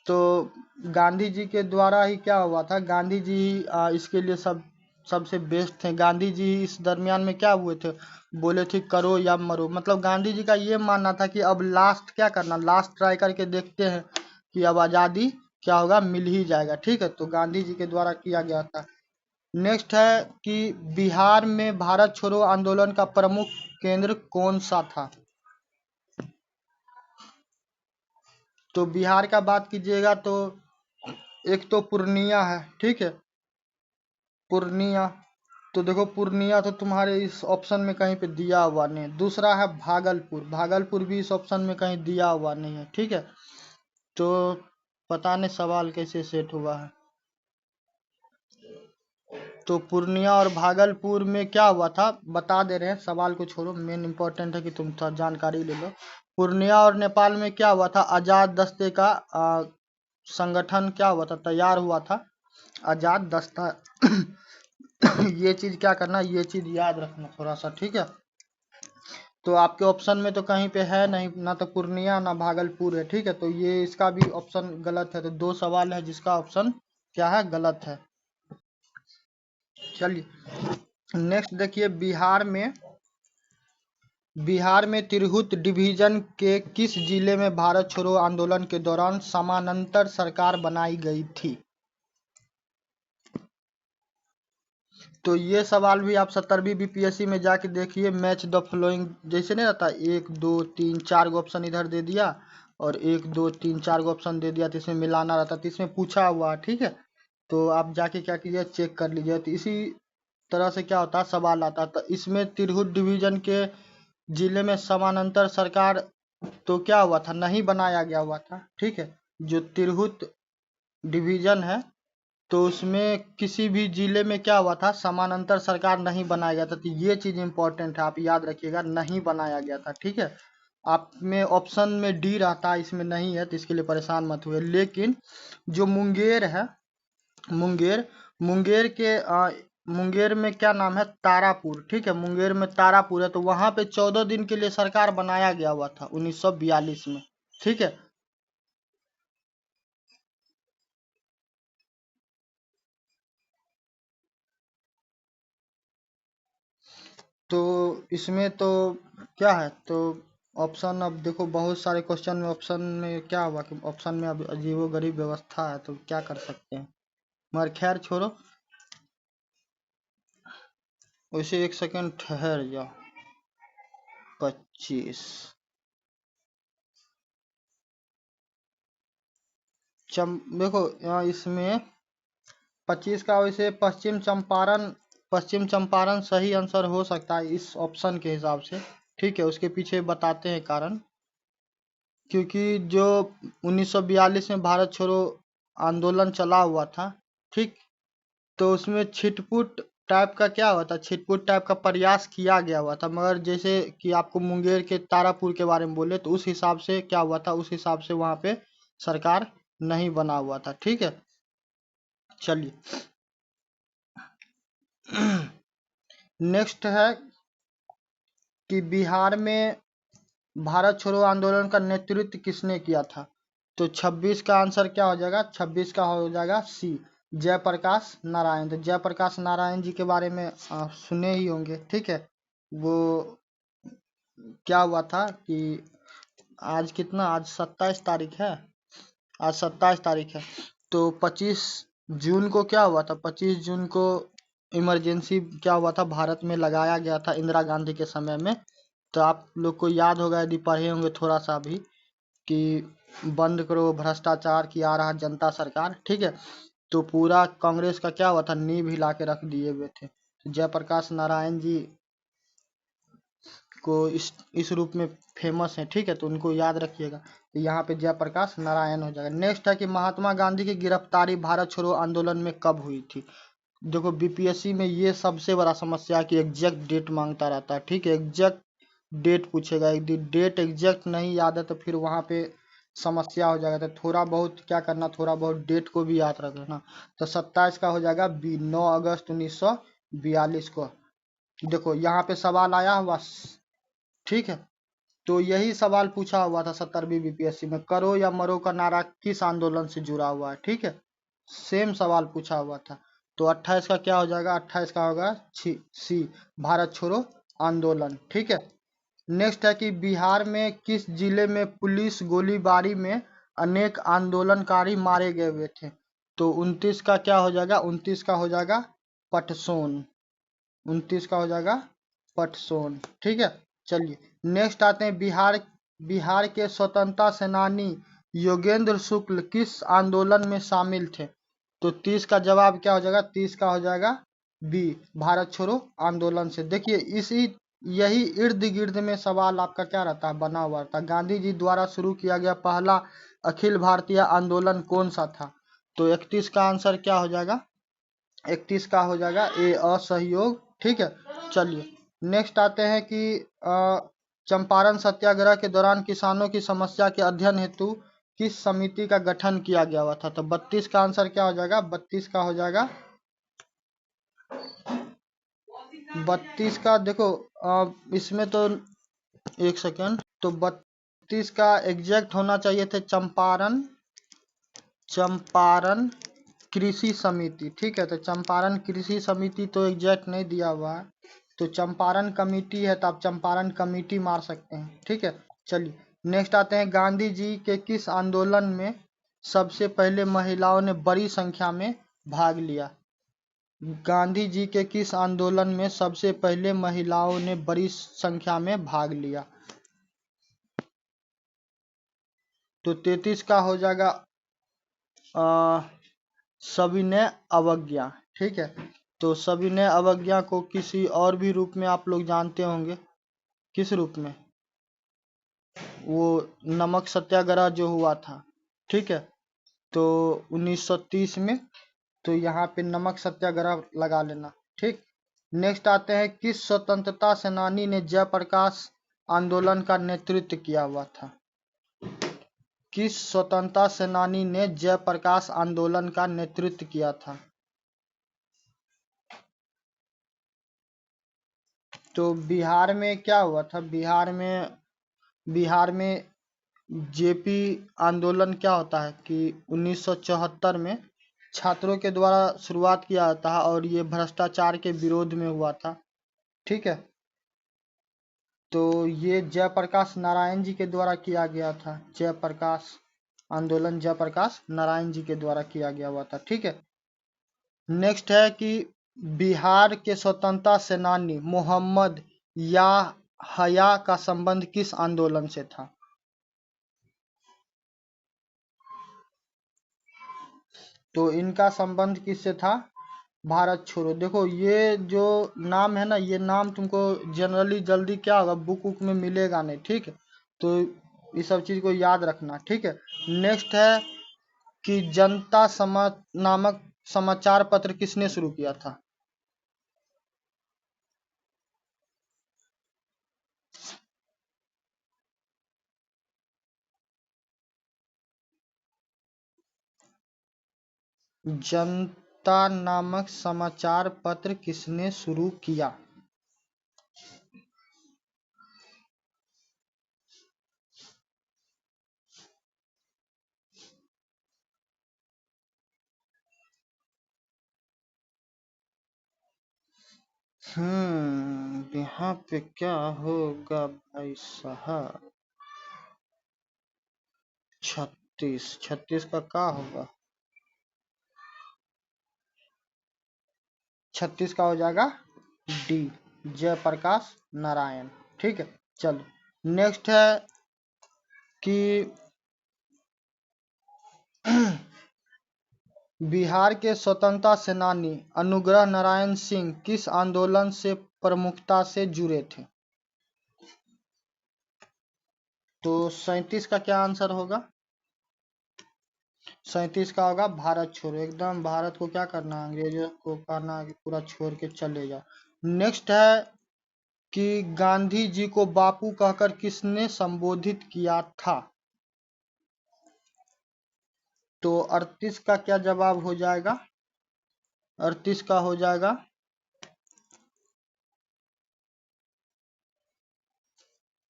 तो गांधी जी के द्वारा ही क्या हुआ था, गांधी जी इसके लिए सबसे बेस्ट थे। गांधी जी इस दरमियान में क्या हुए थे, बोले थे करो या मरो। मतलब गांधी जी का ये मानना था कि अब लास्ट क्या करना, लास्ट ट्राई करके देखते हैं कि अब आज़ादी क्या होगा, मिल ही जाएगा। ठीक है, तो गांधी जी के द्वारा किया गया था। नेक्स्ट है कि बिहार में भारत छोड़ो आंदोलन का प्रमुख केंद्र कौन सा था। तो बिहार का बात कीजिएगा तो एक तो पूर्णिया है। ठीक है, पूर्णिया, तो देखो पूर्णिया तो तुम्हारे इस ऑप्शन में कहीं पे दिया हुआ नहीं है। दूसरा है भागलपुर, भागलपुर भी इस ऑप्शन में कहीं दिया हुआ नहीं है। ठीक है, तो पता नहीं सवाल कैसे सेट हुआ है। तो पूर्णिया और भागलपुर में क्या हुआ था बता दे रहे हैं, सवाल को छोड़ो, मेन इंपॉर्टेंट है कि तुम थोड़ा जानकारी ले लो। पूर्णिया और नेपाल में क्या हुआ था, आजाद दस्ते का संगठन क्या हुआ था, तैयार हुआ था, आजाद दस्ता। ये चीज क्या करना, ये चीज याद रखना थोड़ा सा, ठीक है। तो आपके ऑप्शन में तो कहीं पे है नहीं, ना तो पूर्णिया ना भागलपुर है, ठीक है। तो ये इसका भी ऑप्शन गलत है। तो 2 सवाल है जिसका ऑप्शन क्या है, गलत है। चलिए नेक्स्ट देखिए, बिहार में तिरहुत डिवीजन के किस जिले में भारत छोड़ो आंदोलन के दौरान समानांतर सरकार बनाई गई थी। तो ये सवाल भी आप 70वीं बीपीएससी में जाके देखिए, मैच द फॉलोइंग जैसे नहीं रहता, 1 2 3 4 गो ऑप्शन इधर दे दिया और 1 2 3 4 गो ऑप्शन दे दिया, तो इसमें मिलाना रहता, तो इसमें पूछा हुआ, ठीक है। तो आप जाके क्या कीजिए, चेक कर लीजिए। तो इसी तरह से क्या होता है, सवाल आता है। तो इसमें तिरहुत डिवीजन के जिले में समानांतर सरकार तो क्या हुआ था, नहीं बनाया गया हुआ था, ठीक है। जो तिरहुत डिवीजन है तो उसमें किसी भी जिले में क्या हुआ था, समानांतर सरकार नहीं बनाया गया था। तो ये चीज इंपॉर्टेंट है, आप याद रखिएगा, नहीं बनाया गया था, ठीक है। आप में ऑप्शन में डी रहता है, इसमें नहीं है, तो इसके लिए परेशान मत हुए। लेकिन जो मुंगेर है, मुंगेर मुंगेर के मुंगेर में क्या नाम है, तारापुर, ठीक है। मुंगेर में तारापुर है, तो वहां पे 14 दिन के लिए सरकार बनाया गया हुआ था 1942 में, ठीक है। तो इसमें तो क्या है, तो ऑप्शन, अब देखो बहुत सारे क्वेश्चन में ऑप्शन में क्या हुआ कि ऑप्शन में अब अजीबोगरीब व्यवस्था है, तो क्या कर सकते हैं, मगर खैर छोड़ो। वैसे एक सेकंड ठहर जाओ, 25 देखो यहाँ इसमें 25 का वैसे पश्चिम चंपारण सही आंसर हो सकता है इस ऑप्शन के हिसाब से, ठीक है। उसके पीछे बताते हैं कारण, क्योंकि जो 1942 में भारत छोड़ो आंदोलन चला हुआ था, ठीक। तो उसमें छिटपुट टाइप का क्या हुआ था, छिटपुट टाइप का प्रयास किया गया हुआ था, मगर जैसे कि आपको मुंगेर के तारापुर के बारे में बोले, तो उस हिसाब से क्या हुआ था, उस हिसाब से वहां पे सरकार नहीं बना हुआ था, ठीक है। चलिए नेक्स्ट है कि बिहार में भारत छोड़ो आंदोलन का नेतृत्व किसने किया था। तो 26 का आंसर क्या हो जाएगा, 26 का हो जाएगा सी, जयप्रकाश नारायण। तो जयप्रकाश नारायण जी के बारे में सुने ही होंगे, ठीक है। वो क्या हुआ था कि आज कितना, आज 27 तारीख है, आज 27 तारीख है। तो 25 जून को क्या हुआ था, 25 जून को इमरजेंसी क्या हुआ था, भारत में लगाया गया था इंदिरा गांधी के समय में। तो आप लोग को याद होगा, यदि पढ़े होंगे थोड़ा सा भी, कि बंद करो भ्रष्टाचार की आ रहा जनता सरकार, ठीक है। तो पूरा कांग्रेस का क्या हुआ था, नींव हिला के रख दिए हुए थे। तो जयप्रकाश नारायण जी को इस रूप में फेमस है, ठीक है। तो उनको याद रखिएगा। तो यहाँ पे जयप्रकाश नारायण हो जाएगा। नेक्स्ट है कि महात्मा गांधी की गिरफ्तारी भारत छोड़ो आंदोलन में कब हुई थी। देखो बीपीएससी में ये सबसे बड़ा समस्या है कि एग्जैक्ट डेट मांगता रहता है, ठीक है। एग्जैक्ट डेट पूछेगा, यदि डेट एग्जैक्ट नहीं याद है तो फिर वहां पे समस्या हो जाएगा। तो थोड़ा बहुत क्या करना, थोड़ा बहुत डेट को भी याद रखना। तो 27 का हो जाएगा बी, 9 अगस्त 1942 को। देखो यहाँ पे सवाल आया हुआ, ठीक है। तो यही सवाल पूछा हुआ था 70वीं बीपीएससी में, करो या मरो का नारा किस आंदोलन से जुड़ा हुआ है, ठीक है। सेम सवाल पूछा हुआ था। तो 28 का क्या हो जाएगा, 28 का होगा सी, भारत छोड़ो आंदोलन, ठीक है। नेक्स्ट है कि बिहार में किस जिले में पुलिस गोलीबारी में अनेक आंदोलनकारी मारे गए हुए थे। तो 29 का क्या हो जाएगा, 29 का हो जाएगा पटसोन, 29 का हो जाएगा पटसोन, ठीक है। चलिए नेक्स्ट आते हैं, बिहार के स्वतंत्रता सेनानी योगेंद्र शुक्ल किस आंदोलन में शामिल थे। तो 30 का जवाब क्या हो जाएगा, 30 का हो जाएगा बी, भारत छोड़ो आंदोलन से। देखिए इसी यही इर्द गिर्द में सवाल आपका क्या रहता है, बना हुआ रहता है। गांधी जी द्वारा शुरू किया गया पहला अखिल भारतीय आंदोलन कौन सा था? तो 31 का आंसर क्या हो जाएगा? 31 का हो जाएगा ए असहयोग। ठीक है, चलिए नेक्स्ट आते हैं कि चंपारण सत्याग्रह के दौरान किसानों की समस्या के अध्ययन हेतु किस समिति का गठन किया गया हुआ था? तो 32 का आंसर क्या हो जाएगा? 32 का हो जाएगा 32 का देखो इसमें तो एक सेकेंड, तो 32 का एग्जैक्ट होना चाहिए थे चंपारण कृषि समिति। ठीक है, तो चंपारण कृषि समिति तो एग्जैक्ट नहीं दिया हुआ है, तो चंपारण कमेटी है, तो आप चंपारण कमेटी मार सकते हैं। ठीक है, चलिए नेक्स्ट आते हैं, गांधी जी के किस आंदोलन में सबसे पहले महिलाओं ने बड़ी संख्या में भाग लिया? गांधी जी के किस आंदोलन में सबसे पहले महिलाओं ने बड़ी संख्या में भाग लिया? तो 33 का हो जाएगा सविनय अवज्ञा। ठीक है, तो सविनय अवज्ञा को किसी और भी रूप में आप लोग जानते होंगे। किस रूप में? वो नमक सत्याग्रह जो हुआ था। ठीक है, तो 1930 में, तो यहाँ पे नमक सत्याग्रह लगा लेना। ठीक, नेक्स्ट आते हैं, किस स्वतंत्रता सेनानी ने जयप्रकाश आंदोलन का नेतृत्व किया हुआ था? किस स्वतंत्रता सेनानी ने जयप्रकाश आंदोलन का नेतृत्व किया था? तो बिहार में क्या हुआ था? बिहार में जेपी आंदोलन क्या होता है कि 1974 में छात्रों के द्वारा शुरुआत किया जाता है और ये भ्रष्टाचार के विरोध में हुआ था। ठीक है, तो ये जयप्रकाश नारायण जी के द्वारा किया गया था। जयप्रकाश आंदोलन जयप्रकाश नारायण जी के द्वारा किया गया हुआ था। ठीक है, नेक्स्ट है कि बिहार के स्वतंत्रता सेनानी मोहम्मद या हया का संबंध किस आंदोलन से था? तो इनका संबंध किससे था? भारत छोड़ो। देखो ये जो नाम है ना, ये नाम तुमको जनरली जल्दी क्या होगा, बुक बुक में मिलेगा नहीं। ठीक है, तो ये सब चीज को याद रखना। ठीक है, नेक्स्ट है कि जनता समाज नामक समाचार पत्र किसने शुरू किया था? जनता नामक समाचार पत्र किसने शुरू किया? यहाँ पे क्या होगा भाई साहब? 36 का होगा? 36 का हो जाएगा डी, जयप्रकाश नारायण। ठीक है, चलो नेक्स्ट है कि बिहार के स्वतंत्रता सेनानी अनुग्रह नारायण सिंह किस आंदोलन से प्रमुखता से जुड़े थे? तो 37 का क्या आंसर होगा? 37 का होगा भारत छोड़ो। एकदम भारत को क्या करना, अंग्रेजों को करना पूरा छोड़ के चले जाओ। नेक्स्ट है कि गांधी जी को बापू कहकर किसने संबोधित किया था? तो 38 का क्या जवाब हो जाएगा? 38 का हो जाएगा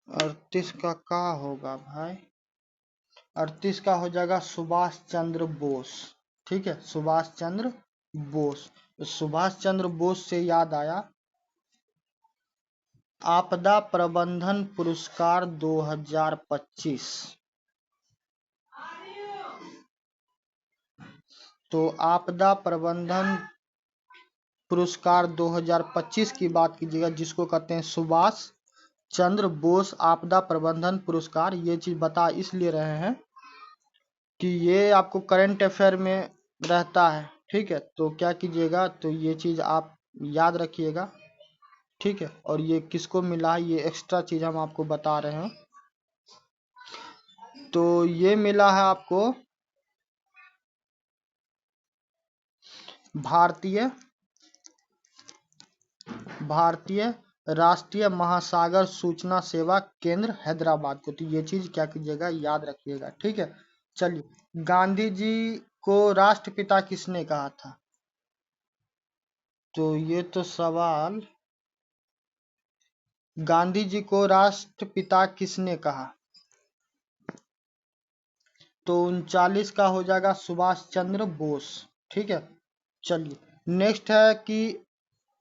38 का होगा भाई? 38 का हो जाएगा सुभाष चंद्र बोस। ठीक है, सुभाष चंद्र बोस। सुभाष चंद्र बोस से याद आया, आपदा प्रबंधन पुरस्कार 2025, तो आपदा प्रबंधन पुरस्कार 2025 की बात कीजिएगा, जिसको कहते हैं सुभाष चंद्र बोस आपदा प्रबंधन पुरस्कार। ये चीज बता इसलिए रहे हैं कि ये आपको करंट अफेयर में रहता है। ठीक है, तो क्या कीजिएगा, तो ये चीज आप याद रखिएगा। ठीक है, और ये किसको मिला है, ये एक्स्ट्रा चीज हम आपको बता रहे हैं। तो ये मिला है आपको भारतीय राष्ट्रीय महासागर सूचना सेवा केंद्र हैदराबाद को। तो ये चीज क्या कीजिएगा, याद रखिएगा, ठीक है। चलिए, गांधी जी को राष्ट्रपिता किसने कहा था? तो ये तो सवाल, गांधी जी को राष्ट्रपिता किसने कहा? तो 39 का हो जाएगा सुभाष चंद्र बोस, ठीक है। चलिए, नेक्स्ट है कि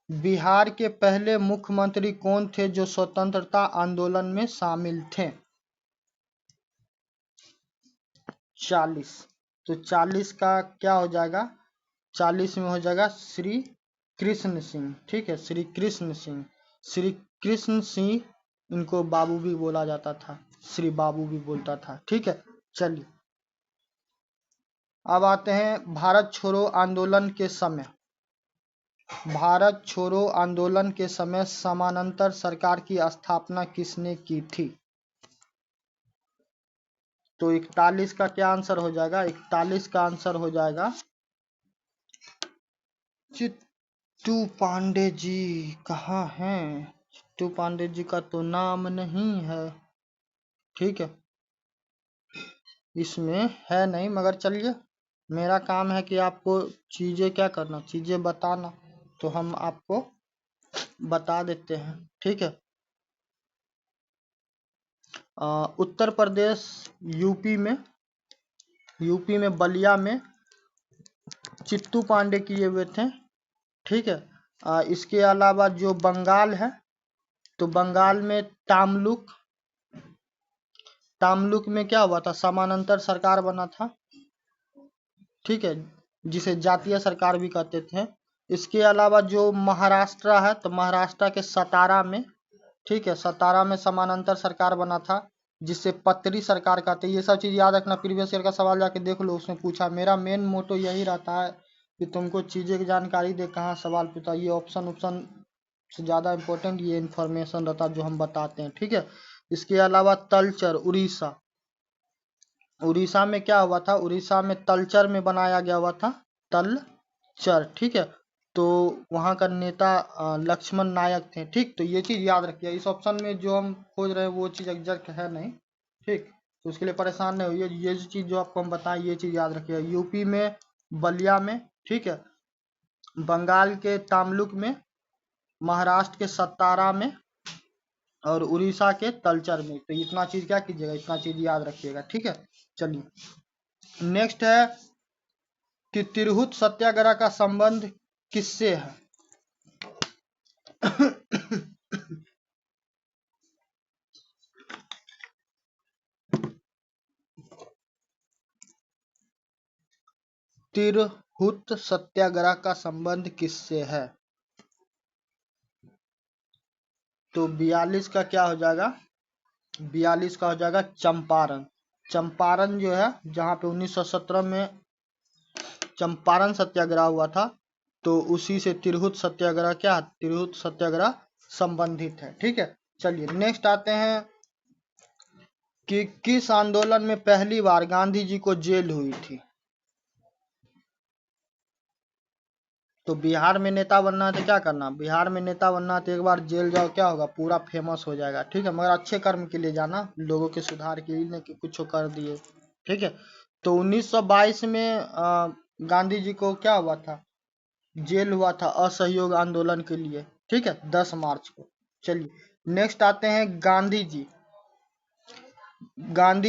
बिहार के पहले मुख्यमंत्री कौन थे जो स्वतंत्रता आंदोलन में शामिल थे? 40। तो 40 का क्या हो जाएगा, 40 में हो जाएगा श्री कृष्ण सिंह, ठीक है, श्री कृष्ण सिंह। श्री कृष्ण सिंह, इनको बाबू भी बोला जाता था, श्री बाबू भी बोलता था, ठीक है। चलिए, अब आते हैं भारत छोड़ो आंदोलन के समय। भारत छोड़ो आंदोलन के समय समानांतर सरकार की स्थापना किसने की थी? तो 41 का क्या आंसर हो जाएगा, 41 का आंसर हो जाएगा चित्तू पांडे जी। कहाँ हैं चित्तू पांडे जी? का तो नाम नहीं है, ठीक है, इसमें है नहीं, मगर चलिए, मेरा काम है कि आपको चीजें क्या करना, चीजें बताना, तो हम आपको बता देते हैं, ठीक है। उत्तर प्रदेश, यूपी में बलिया में चित्तू पांडे किए हुए थे, ठीक है। इसके अलावा जो बंगाल है, तो बंगाल में तामलुक में क्या हुआ था, समानांतर सरकार बना था, ठीक है, जिसे जातीय सरकार भी कहते थे। इसके अलावा जो महाराष्ट्र है, तो महाराष्ट्र के सतारा में, ठीक है, सतारा में समानांतर सरकार बना था, जिसे पत्री सरकार कहते हैं। ये सब चीज याद रखना, प्रीवियस ईयर का सवाल जाके देख लो, उसमें पूछा। मेरा मेन मोटो यही रहता है कि तुमको चीजें की जानकारी दे, कहाँ सवाल पूछा। ये ऑप्शन से ज्यादा इम्पोर्टेंट ये इन्फॉर्मेशन रहता है जो हम बताते हैं, ठीक है। इसके अलावा तलचर, उड़ीसा में क्या हुआ था, उड़ीसा में तलचर में बनाया गया हुआ था, तलचर, ठीक है। तो वहां का नेता लक्ष्मण नायक थे, ठीक। तो ये चीज याद रखिए, इस ऑप्शन में जो हम खोज रहे हैं वो चीज एग्जैक्ट है नहीं, ठीक, तो उसके लिए परेशान नहीं होइए। ये चीज जो आपको हम बताएं, ये चीज याद रखिए। यूपी में बलिया में, ठीक है, बंगाल के तामलुक में, महाराष्ट्र के सतारा में, और उड़ीसा के तलचर में। तो इतना चीज क्या कीजिएगा, इतना चीज याद रखिएगा, ठीक है। चलिए, नेक्स्ट है कि तिरहुत सत्याग्रह का संबंध किससे है? तिरहुत सत्याग्रह का संबंध किससे है? तो 42 का क्या हो जाएगा, 42 का हो जाएगा चंपारण जो है, जहां पे 1917 में चंपारण सत्याग्रह हुआ था, तो उसी से तिरहुत सत्याग्रह संबंधित है, ठीक है। चलिए, नेक्स्ट आते हैं कि किस आंदोलन में पहली बार गांधी जी को जेल हुई थी? तो बिहार में नेता बनना है तो क्या करना, बिहार में नेता बनना है तो एक बार जेल जाओ, क्या होगा, पूरा फेमस हो जाएगा, ठीक है। मगर अच्छे कर्म के लिए जाना, लोगों के सुधार के लिए, नहीं कि कुछ कर दिए, ठीक है। तो 1922 में गांधी जी को क्या हुआ था, जेल हुआ था, असहयोग आंदोलन के लिए, ठीक है, 10 मार्च को। चलिए, नेक्स्ट आते हैं गांधी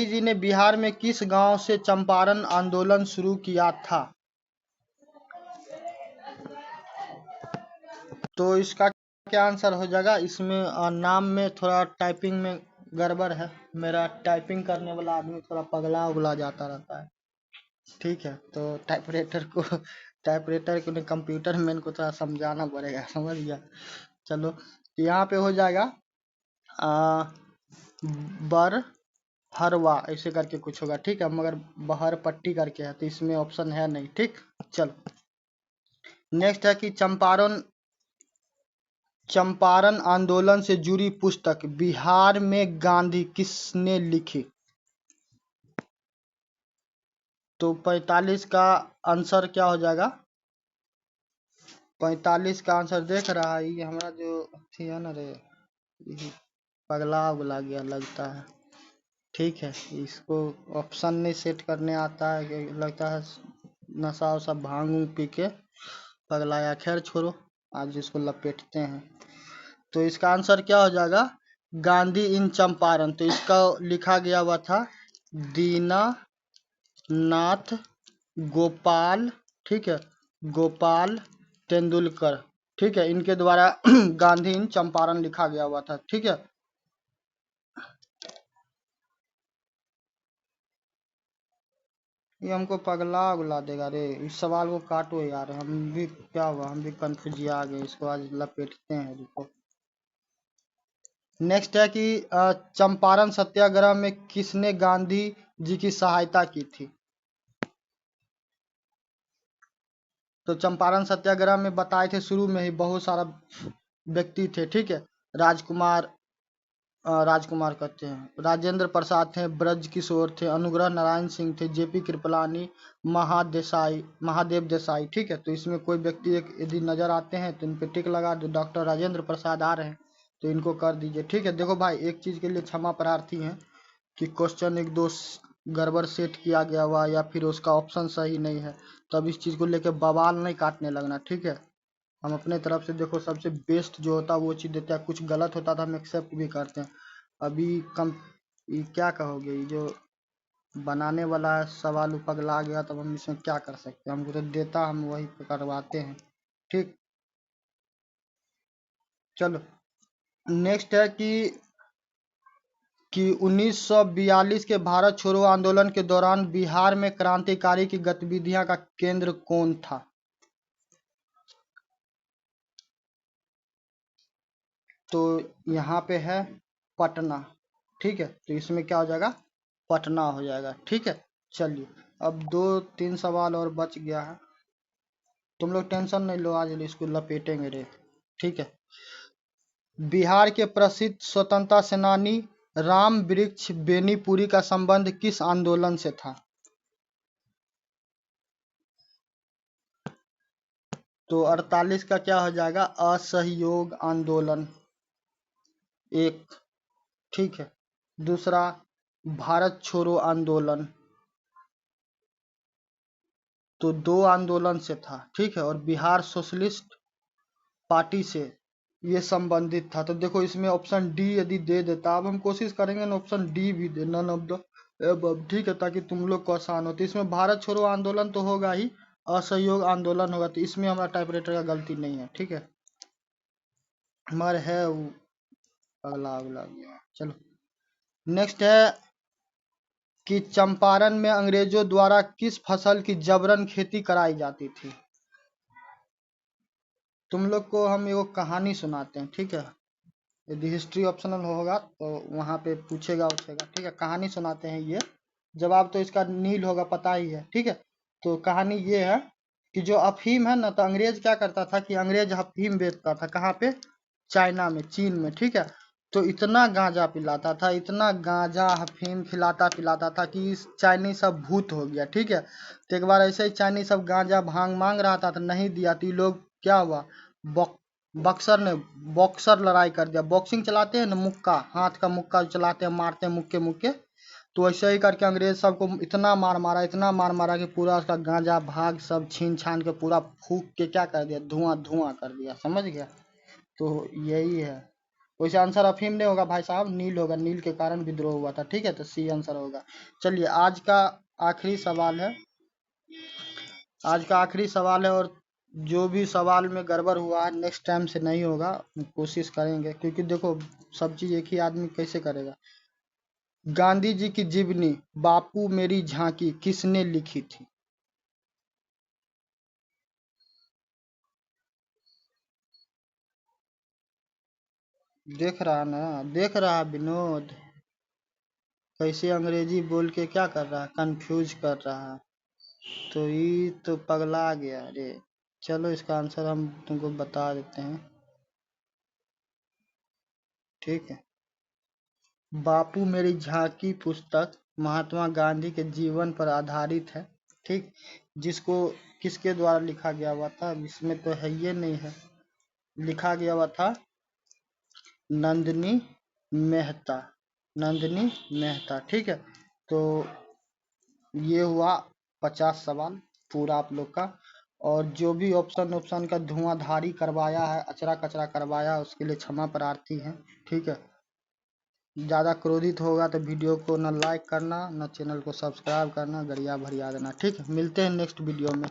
जी ने बिहार में किस गांव से चंपारण आंदोलन शुरू किया था? तो इसका क्या आंसर हो जाएगा, इसमें नाम में थोड़ा टाइपिंग में गड़बड़ है, मेरा टाइपिंग करने वाला आदमी थोड़ा पगला उगला जाता रहता है, ठीक है। तो टाइपरेटर को नहीं, कंप्यूटर मैन को थोड़ा समझाना पड़ेगा, समझ गया। चलो, यहाँ पे हो जाएगा बर हरवा, ऐसे करके कुछ होगा, ठीक है, मगर बहर पट्टी करके है, तो इसमें ऑप्शन है नहीं, ठीक। चलो, नेक्स्ट है कि चंपारण आंदोलन से जुड़ी पुस्तक बिहार में गांधी किसने लिखी? तो 45 का आंसर क्या हो जाएगा? 45 का आंसर देख रहा है ये हमारा जो थी है ना रे, ये पगला उगला गया लगता है। ठीक है, इसको ऑप्शन नहीं सेट करने आता है कि लगता है नशा वशा भांग वूंग पी के पगलाया। खैर छोड़ो, आज इसको लपेटते हैं। तो इसका आंसर क्या हो जाएगा? गांधी इन चंपारण। तो इसका लिखा गया हुआ था दीना नाथ गोपाल, ठीक है, गोपाल तेंदुलकर, ठीक है, इनके द्वारा गांधी इन चंपारण लिखा गया हुआ था। ठीक है, ये हमको पगला उगला देगा रे। इस सवाल को काटो यार, हम भी क्या हुआ, हम भी कंफ्यूज आ गए। इसको आज लपेटते हैं, रुको। नेक्स्ट है कि चंपारण सत्याग्रह में किसने गांधी जी की सहायता की थी? तो चंपारण सत्याग्रह में बताए थे शुरू में ही बहुत सारा व्यक्ति थे। ठीक है, राजकुमार, राजकुमार कहते हैं, राजेंद्र प्रसाद थे, ब्रज किशोर थे, अनुग्रह नारायण सिंह थे, जेपी कृपलानी, महादेव देसाई। ठीक है, तो इसमें कोई व्यक्ति एक यदि नजर आते हैं तो इन पे टिक लगा दो। डॉक्टर राजेंद्र प्रसाद आ रहे हैं तो इनको कर दीजिए। ठीक है, देखो भाई, एक चीज के लिए क्षमा प्रार्थी हैं कि क्वेश्चन एक दो गड़बड़ सेट किया गया हुआ या फिर उसका ऑप्शन सही नहीं है, तब इस चीज को लेकर बवाल नहीं काटने लगना। ठीक है, हम अपने तरफ से देखो सबसे बेस्ट जो होता है वो चीज़ देते हैं। कुछ गलत होता था हम एक्सेप्ट भी करते हैं। अभी कम, ये क्या कहोगे, ये जो बनाने वाला सवाल पगला गया, तब हम इसमें क्या कर सकते हैं? हमको तो देता, हम वही करवाते हैं। ठीक, चलो। नेक्स्ट है कि 1942 के भारत छोड़ो आंदोलन के दौरान बिहार में क्रांतिकारी की गतिविधियां का केंद्र कौन था? तो यहाँ पे है पटना। ठीक है, तो इसमें क्या हो जाएगा? पटना हो जाएगा। ठीक है, चलिए, अब दो तीन सवाल और बच गया है। तुम लोग टेंशन नहीं लो, आज इसको लपेटेंगे रे। ठीक है, बिहार के प्रसिद्ध स्वतंत्रता सेनानी राम वृक्ष बेनीपुरी का संबंध किस आंदोलन से था? तो 48 का क्या हो जाएगा? असहयोग आंदोलन, एक। ठीक है, दूसरा भारत छोड़ो आंदोलन, तो दो आंदोलन से था। ठीक है, और बिहार सोशलिस्ट पार्टी से ये संबंधित था। तो देखो इसमें ऑप्शन डी यदि दे देता, अब हम कोशिश करेंगे ना ऑप्शन डी भी दे, नन ऑफ द एबव। ठीक है, ताकि तुम लोग को आसान हो। तो इसमें भारत छोड़ो आंदोलन तो होगा ही, असहयोग आंदोलन होगा, तो इसमें हमारा टाइपराइटर का गलती नहीं है। ठीक है, हमारे है वो अगला अगला गया। चलो, नेक्स्ट है कि चंपारण में अंग्रेजों द्वारा किस फसल की जबरन खेती कराई जाती थी? तुम लोग को हम एगो कहानी सुनाते हैं। ठीक है, यदि हिस्ट्री ऑप्शनल होगा तो वहाँ पे पूछेगा उछेगा। ठीक है, कहानी सुनाते हैं ये, जवाब तो इसका नील होगा, पता ही है। ठीक है, तो कहानी ये है कि जो अफीम है ना, तो अंग्रेज क्या करता था कि अंग्रेज अफीम बेचता था कहाँ पे? चाइना में, चीन में। ठीक है, तो इतना गांजा पिलाता था, इतना गांजा अफीम खिलाता पिलाता था कि इस चाइनीज सब भूत हो गया। ठीक है, तो एक बार ऐसे ही चाइनीज सब गांजा भांग मांग रहा था तो नहीं दिया, तो ये लोग क्या हुआ, बक्सर ने बॉक्सर लड़ाई कर दिया। बॉक्सिंग चलाते हैं ना, मुक्का, हाथ का मुक्का चलाते हैं, मारते हैं मुक्के मुक्के। तो ऐसे ही करके अंग्रेज सबको इतना मार मारा, इतना मार मारा कि पूरा उसका गांजा भाग सब छीन छान के पूरा फूक के क्या कर दिया, धुआं धुआं कर दिया। समझ गया? तो यही है। वैसे आंसर अफीम नहीं होगा भाई साहब, नील होगा, नील के कारण विद्रोह हुआ था। ठीक है, तो सी आंसर होगा। चलिए, आज का आखिरी सवाल है, आज का आखिरी सवाल है। और जो भी सवाल में गड़बड़ हुआ है नेक्स्ट टाइम से नहीं होगा, कोशिश करेंगे, क्योंकि देखो सब चीज एक ही आदमी कैसे करेगा। गांधी जी की जीवनी बापू मेरी झांकी किसने लिखी थी? देख रहा ना, देख रहा विनोद, कैसे अंग्रेजी बोल के क्या कर रहा है, कंफ्यूज कर रहा है। तो ये तो पगला गया रे। चलो, इसका आंसर हम तुमको बता देते हैं। ठीक है, बापू मेरी झांकी पुस्तक महात्मा गांधी के जीवन पर आधारित है। ठीक, जिसको किसके द्वारा लिखा गया हुआ था, इसमें तो है ये नहीं है, लिखा गया हुआ था नंदिनी मेहता, नंदिनी मेहता। ठीक है, तो ये हुआ 50 सवाल पूरा आप लोग का। और जो भी ऑप्शन का धुआंधारी करवाया है, अचरा कचरा करवाया, उसके लिए क्षमा प्रार्थी हैं। ठीक है, ज़्यादा क्रोधित होगा तो वीडियो को न लाइक करना, न चैनल को सब्सक्राइब करना, गरिया भरिया देना। ठीक है, मिलते हैं नेक्स्ट वीडियो में।